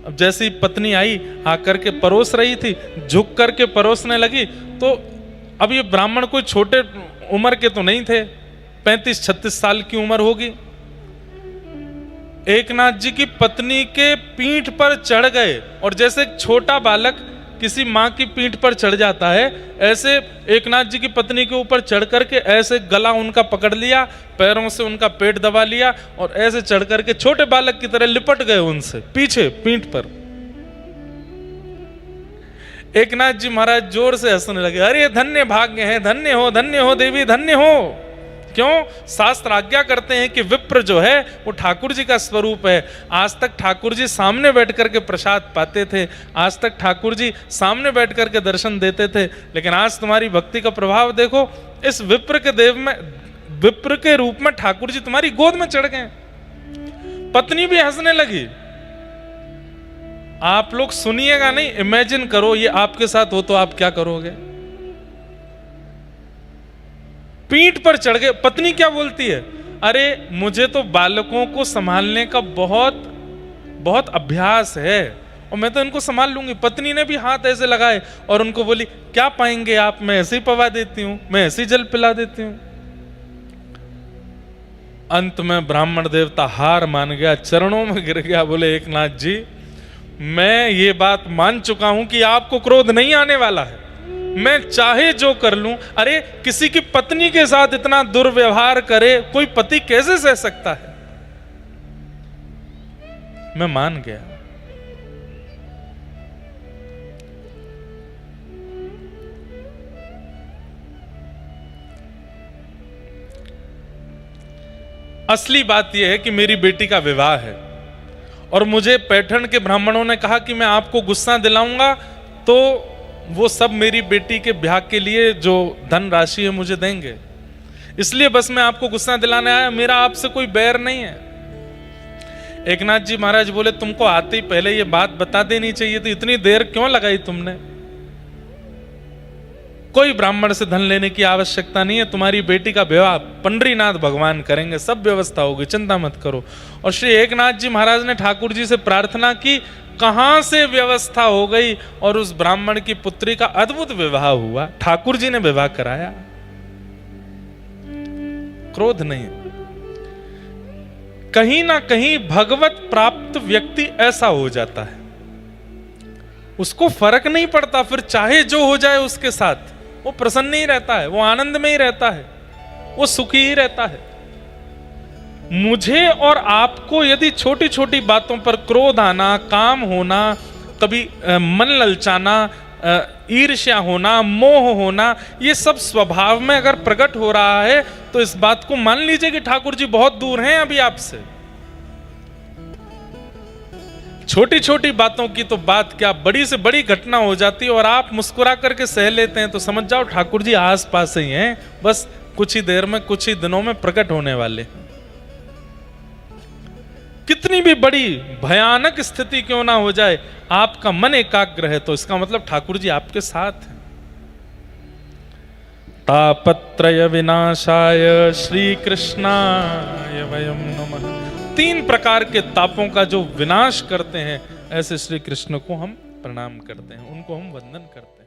अब जैसी पत्नी आई आकर के परोस रही थी, झुक करके परोसने लगी, तो अब ये ब्राह्मण कोई छोटे उम्र के तो नहीं थे, 35-36 साल की उम्र होगी। एकनाथ जी की पत्नी के पीठ पर चढ़ गए, और जैसे एक छोटा बालक किसी माँ की पीठ पर चढ़ जाता है, ऐसे एकनाथ जी की पत्नी के ऊपर चढ़ करके ऐसे गला उनका पकड़ लिया, पैरों से उनका पेट दबा लिया, और ऐसे चढ़ करके छोटे बालक की तरह लिपट गए उनसे पीछे पीठ पर। एकनाथ जी महाराज जोर से हंसने लगे, अरे धन्य भाग्य है, धन्य हो देवी, धन्य हो। क्यों? शास्त्र आज्ञा करते हैं कि विप्र जो है वो ठाकुर जी का स्वरूप है। आज तक ठाकुर जी सामने बैठ करके प्रसाद पाते थे, आज तक ठाकुर जी सामने बैठ करके दर्शन देते थे, लेकिन आज तुम्हारी भक्ति का प्रभाव देखो, इस विप्र के देव में, विप्र के रूप में ठाकुर जी तुम्हारी गोद में चढ़ गए। पत्नी भी हंसने लगी। आप लोग सुनिएगा नहीं, इमेजिन करो ये आपके साथ हो तो आप क्या करोगे। पीठ पर चढ़ गए। पत्नी क्या बोलती है, अरे मुझे तो बालकों को संभालने का बहुत बहुत अभ्यास है और मैं तो इनको संभाल लूंगी। पत्नी ने भी हाथ ऐसे लगाए और उनको बोली, क्या पाएंगे आप, मैं ऐसे ही पवा देती हूं, मैं ऐसे ही जल पिला देती हूं। अंत में ब्राह्मण देवता हार मान गया, चरणों में गिर गया, बोले एकनाथ जी मैं ये बात मान चुका हूं कि आपको क्रोध नहीं आने वाला है, मैं चाहे जो कर लूं। अरे किसी की पत्नी के साथ इतना दुर्व्यवहार करे कोई पति कैसे सह सकता है। मैं मान गया। असली बात यह है कि मेरी बेटी का विवाह है और मुझे पैठण के ब्राह्मणों ने कहा कि मैं आपको गुस्सा दिलाऊंगा तो वो सब मेरी बेटी के ब्याह के लिए जो धन राशि है मुझे देंगे, इसलिए बस मैं आपको गुस्सा दिलाने आया, मेरा आपसे कोई बैर नहीं है। एकनाथ जी महाराज बोले, तुमको आते ही पहले ये बात बता देनी चाहिए, तो इतनी देर क्यों लगाई तुमने। कोई ब्राह्मण से धन लेने की आवश्यकता नहीं है, तुम्हारी बेटी का विवाह पंडरीनाथ भगवान करेंगे, सब व्यवस्था होगी, चिंता मत करो। और श्री एकनाथ जी महाराज ने ठाकुर जी से प्रार्थना की, कहां से व्यवस्था हो गई और उस ब्राह्मण की पुत्री का अद्भुत विवाह हुआ। ठाकुर जी ने विवाह कराया, क्रोध नहीं। कहीं ना कहीं भगवत प्राप्त व्यक्ति ऐसा हो जाता है, उसको फर्क नहीं पड़ता, फिर चाहे जो हो जाए उसके साथ वो प्रसन्न ही रहता है, वो आनंद में ही रहता है, वो सुखी ही रहता है। मुझे और आपको यदि छोटी छोटी बातों पर क्रोध आना, काम होना, कभी मन ललचाना, ईर्ष्या होना, मोह होना, ये सब स्वभाव में अगर प्रकट हो रहा है तो इस बात को मान लीजिए कि ठाकुर जी बहुत दूर हैं अभी आपसे। छोटी छोटी बातों की तो बात क्या, बड़ी से बड़ी घटना हो जाती है और आप मुस्कुरा करके सह लेते हैं, तो समझ जाओ ठाकुर जी आस पास ही हैं, बस कुछ ही देर में, कुछ ही दिनों में प्रकट होने वाले। कितनी भी बड़ी भयानक स्थिति क्यों ना हो जाए, आपका मन एकाग्र है तो इसका मतलब ठाकुर जी आपके साथ हैं। तापत्रय विनाशाय श्री कृष्णाय वयं नमः। 3 प्रकार के तापों का जो विनाश करते हैं, ऐसे श्री कृष्ण को हम प्रणाम करते हैं, उनको हम वंदन करते हैं।